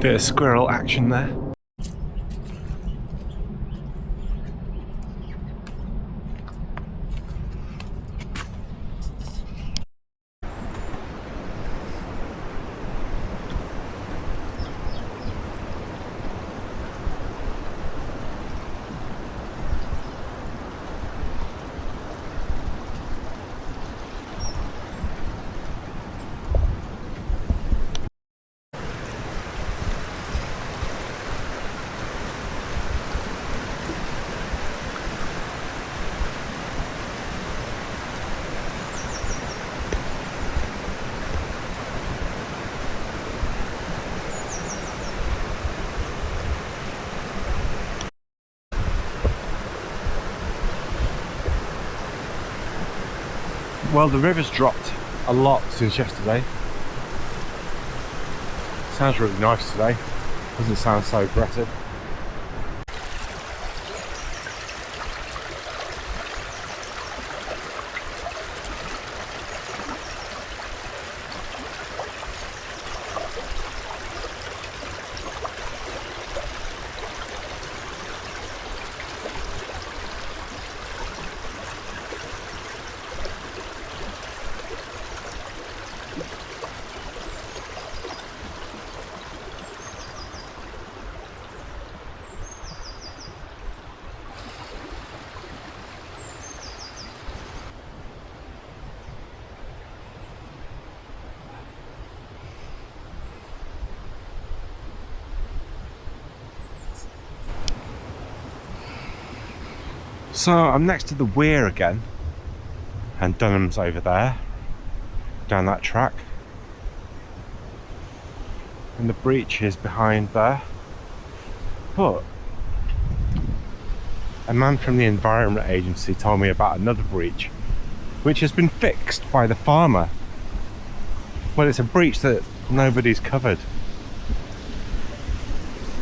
Bit of squirrel action there. Well, the river's dropped a lot since yesterday. Sounds really nice today. Doesn't sound so aggressive. So I'm next to the weir again, and Dunham's over there, down that track, and the breach is behind there. But a man from the Environment Agency told me about another breach which has been fixed by the farmer. Well, it's a breach that nobody's covered.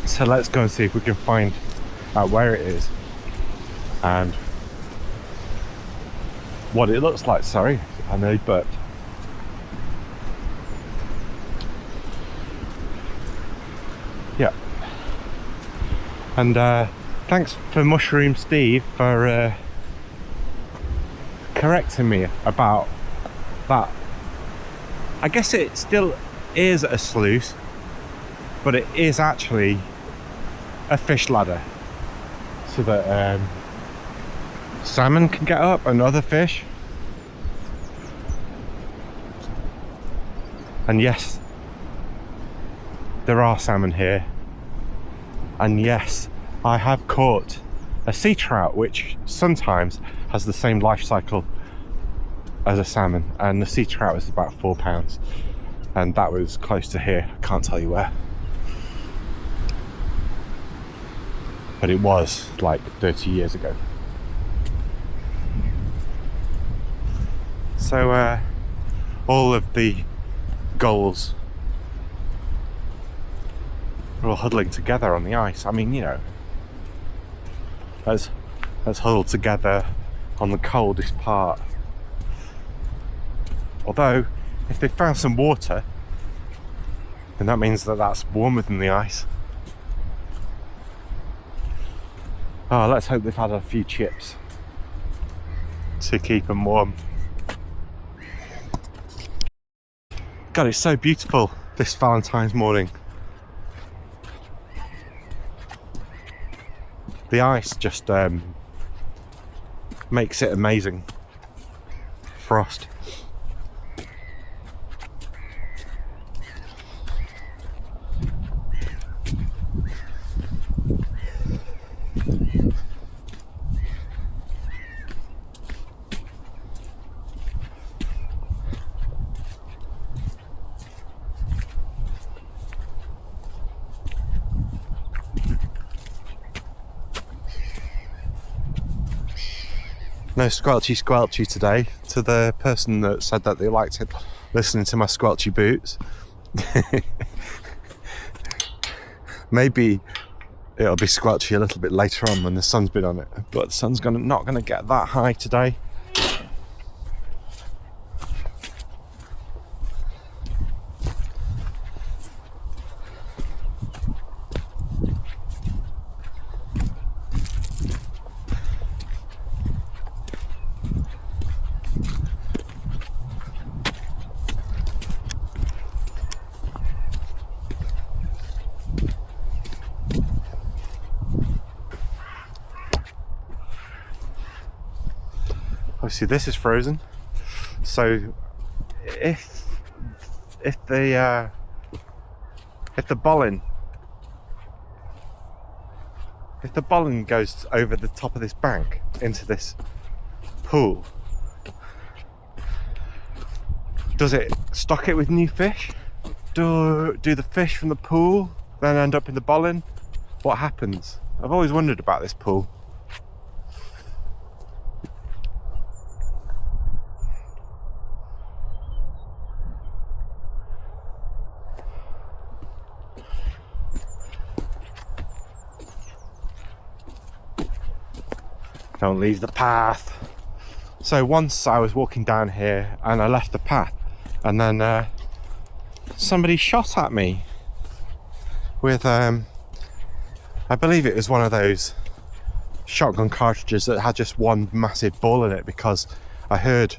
So let's go and see if we can find out where it is and what it looks like. Sorry, I know, but yeah. And thanks for Mushroom Steve for correcting me about that. I guess it still is a sluice, but it is actually a fish ladder, so that salmon can get up and other fish. And yes, there are salmon here, and yes, I have caught a sea trout which sometimes has the same life cycle as a salmon, and the sea trout is about £4, and that was close to here. I can't tell you where, but it was like 30 years ago. So all of the gulls are all huddling together on the ice. I mean, you know, let's huddle together on the coldest part. Although, if they found some water, then that means that that's warmer than the ice. Oh, let's hope they've had a few chips to keep them warm. God, it's so beautiful this Valentine's morning. The ice just makes it amazing. Frost. No squelchy squelchy today, to the person that said that they liked it listening to my squelchy boots. Maybe it'll be squelchy a little bit later on when the sun's been on it, but the sun's not gonna get that high today. obviously this is frozen. So if the Bollin goes over the top of this bank into this pool, does it stock it with new fish? Do the fish from the pool then end up in the Bollin? What happens? I've always wondered about this pool. Don't leave the path. So once I was walking down here and I left the path, and then somebody shot at me with I believe it was one of those shotgun cartridges that had just one massive ball in it, because I heard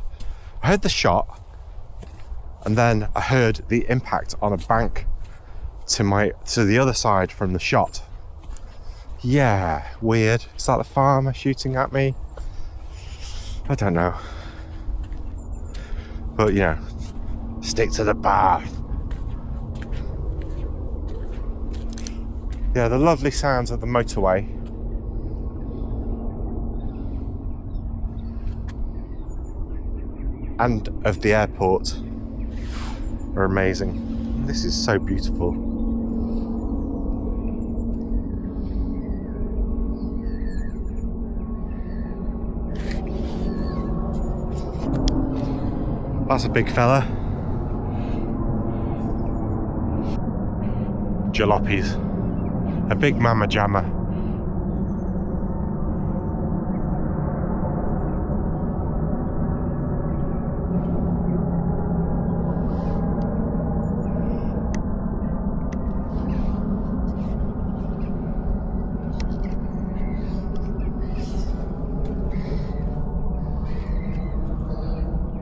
the shot, and then I heard the impact on a bank to the other side from the shot. Yeah, weird. Is that the farmer shooting at me? I don't know. But, you know, stick to the path. Yeah, the lovely sounds of the motorway. And of the airport are amazing. This is so beautiful. That's a big fella. Jalopies. A big mama jamma.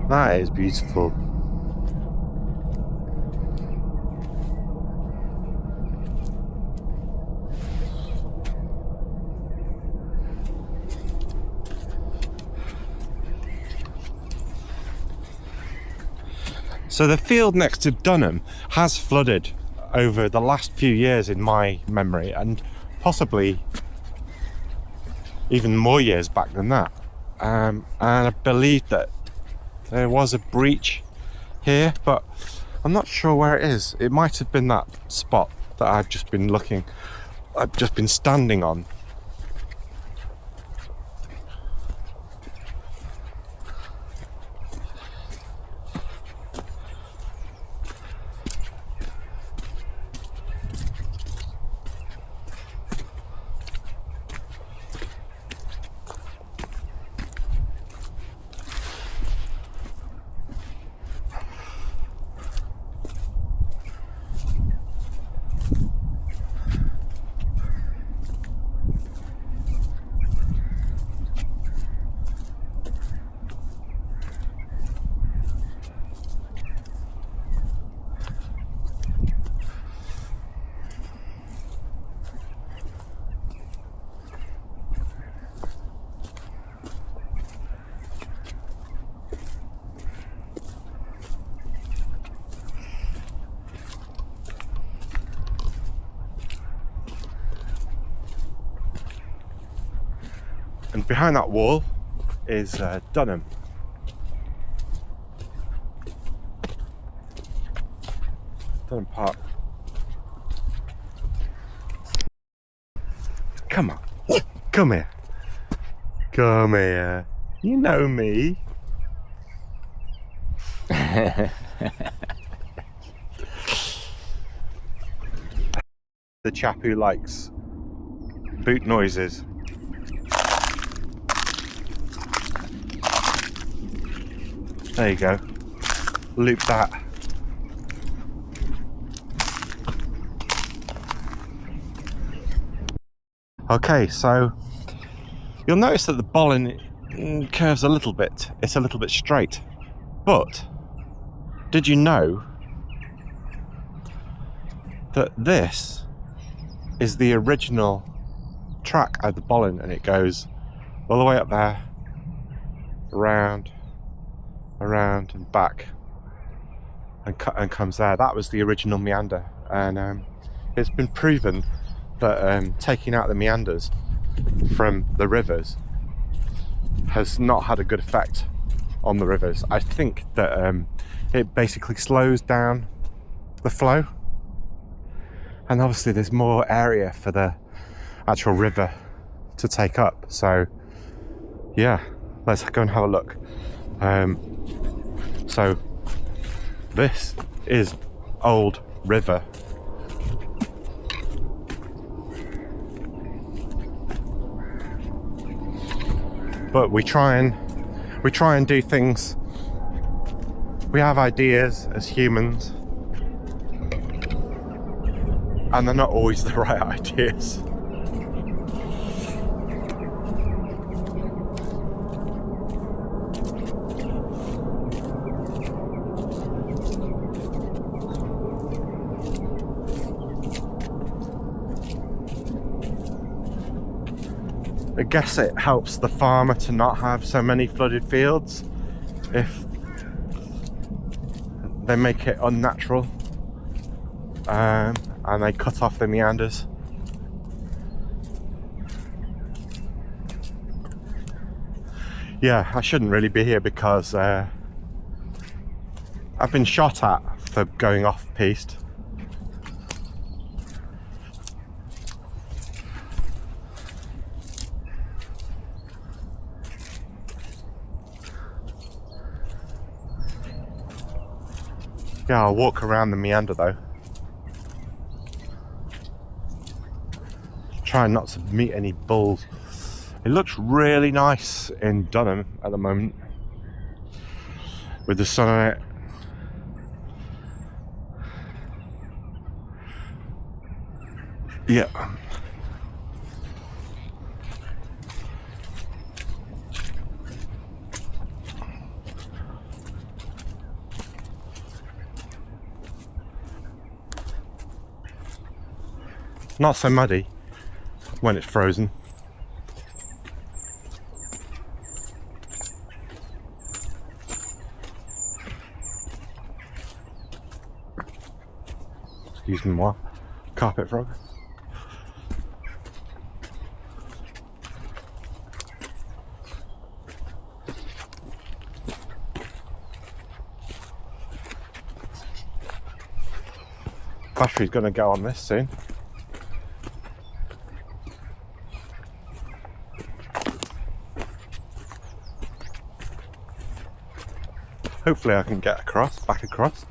That is beautiful. So the field next to Dunham has flooded over the last few years in my memory, and possibly even more years back than that. And I believe that there was a breach here, but I'm not sure where it is. It might have been that spot that I've just been standing on. And behind that wall is Dunham. Dunham Park. Come on, come here. Come here. You know me. The chap who likes boot noises. There you go. Loop that. Okay, so you'll notice that the Bollin curves a little bit. It's a little bit straight. But did you know that this is the original track of the Bollin, and it goes all the way up there around, around and back, and comes there. That was the original meander, and it's been proven that taking out the meanders from the rivers has not had a good effect on the rivers. I think that it basically slows down the flow, and obviously there's more area for the actual river to take up. So yeah, let's go and have a look. So this is Old River. But we try and do things. We have ideas as humans, and they're not always the right ideas. I guess it helps the farmer to not have so many flooded fields if they make it unnatural, and they cut off the meanders. Yeah, I shouldn't really be here because I've been shot at for going off-piste. Yeah, I'll walk around the meander though. Try not to meet any bulls. It looks really nice in Dunham at the moment with the sun on it. Yeah. Not so muddy when it's frozen. Excuse me, what? Carpet frog. Battery's gonna go on this soon. Hopefully I can get across, back across.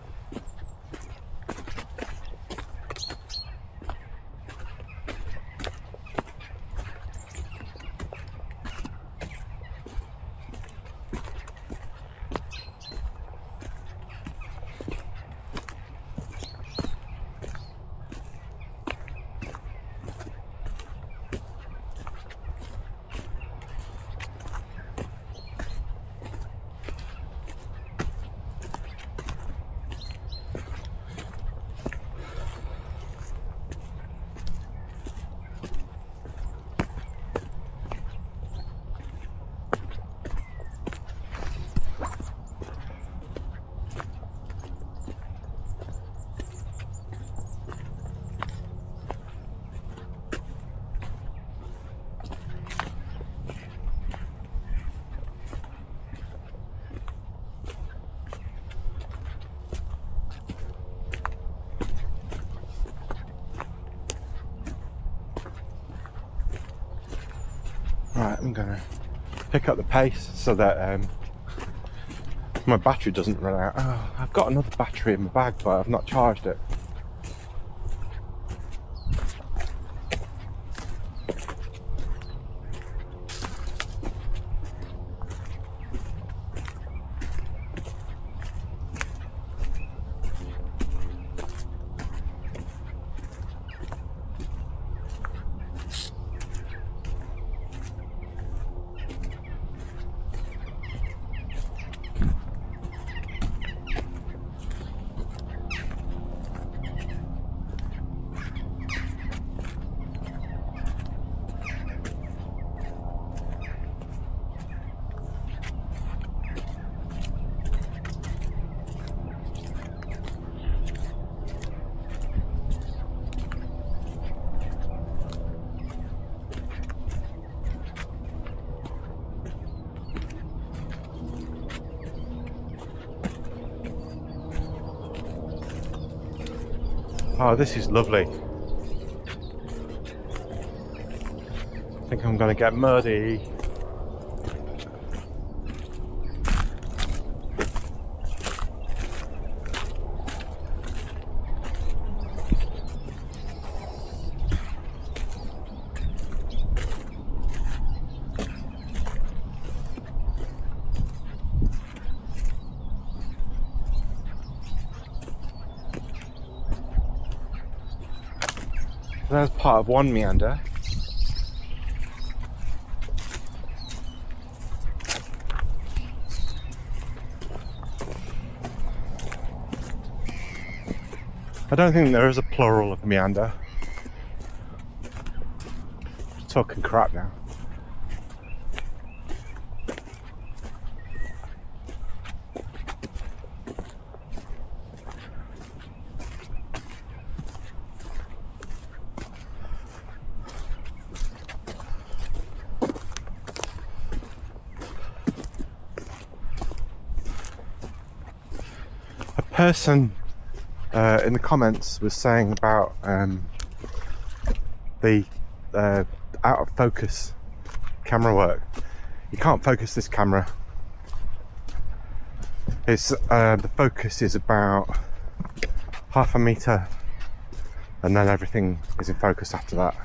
Right, I'm gonna pick up the pace so that my battery doesn't run out. Oh, I've got another battery in my bag, but I've not charged it. Oh, this is lovely. I think I'm gonna get muddy. There's part of one meander. I don't think there is a plural of meander. I'm talking crap now. Person in the comments was saying about the out of focus camera work. You can't focus this camera. It's the focus is about half a meter, and then everything is in focus after that.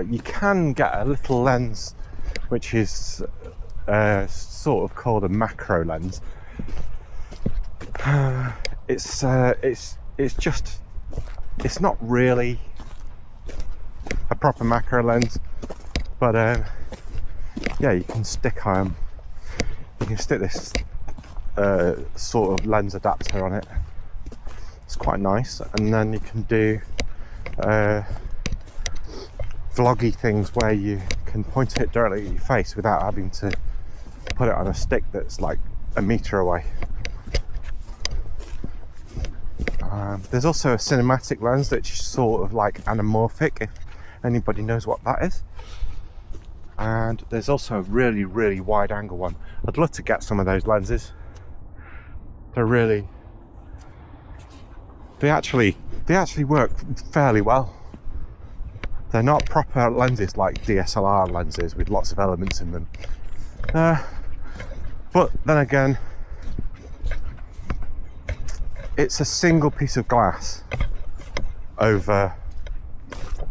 You can get a little lens which is sort of called a macro lens. It's not really a proper macro lens, but yeah, you can stick this sort of lens adapter on it. It's quite nice, and then you can do vloggy things where you can point it directly at your face without having to put it on a stick that's like a meter away. There's also a cinematic lens that's sort of like anamorphic, if anybody knows what that is. And there's also a really, really wide angle one. I'd love to get some of those lenses. They actually work fairly well. They're not proper lenses like DSLR lenses with lots of elements in them. But then again, it's a single piece of glass over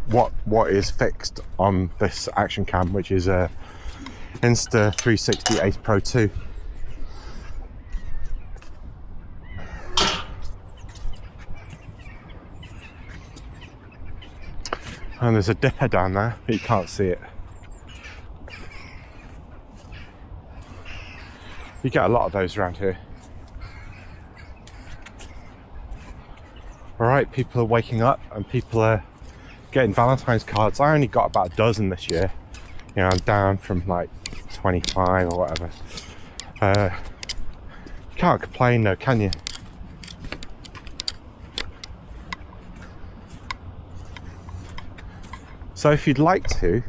what is fixed on this action cam, which is a Insta360 Ace Pro 2. And there's a dipper down there, but you can't see it. You get a lot of those around here. Alright, people are waking up and people are getting Valentine's cards. I only got about a dozen this year. You know, I'm down from like 25 or whatever. Can't complain though, can you? So if you'd like to,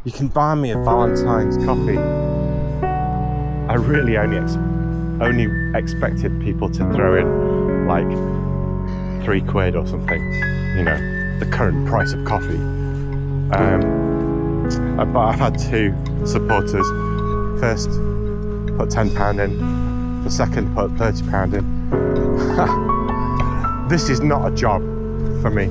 you can buy me a Valentine's coffee. I really only expected people to throw in like £3 or something, you know, the current price of coffee. But I've had two supporters. First put £10 in, the second put £30 in. This is not a job for me.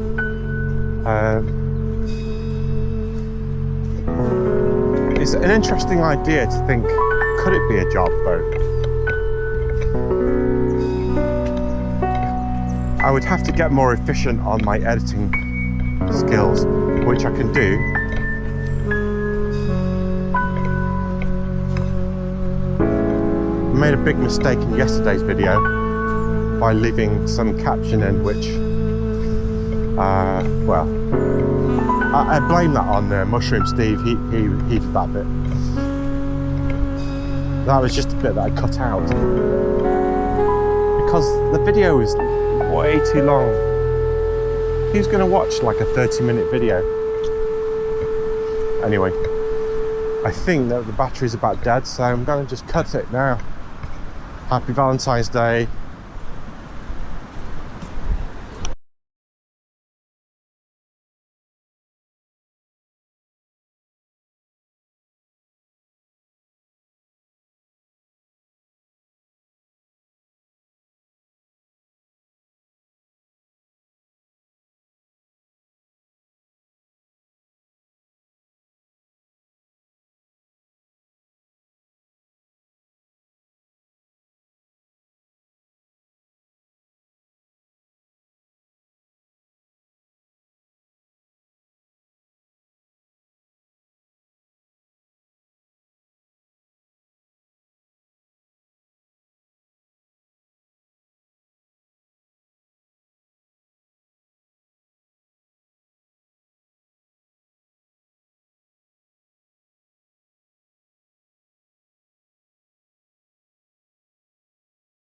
It's an interesting idea to think, could it be a job though? I would have to get more efficient on my editing skills, which I can do. I made a big mistake in yesterday's video by leaving some caption in which, well, I blame that on Mushroom Steve. He did that bit. That was just a bit that I cut out because the video is way too long. Who's going to watch like a 30-minute video? Anyway, I think that the battery's about dead, so I'm going to just cut it now. Happy Valentine's Day.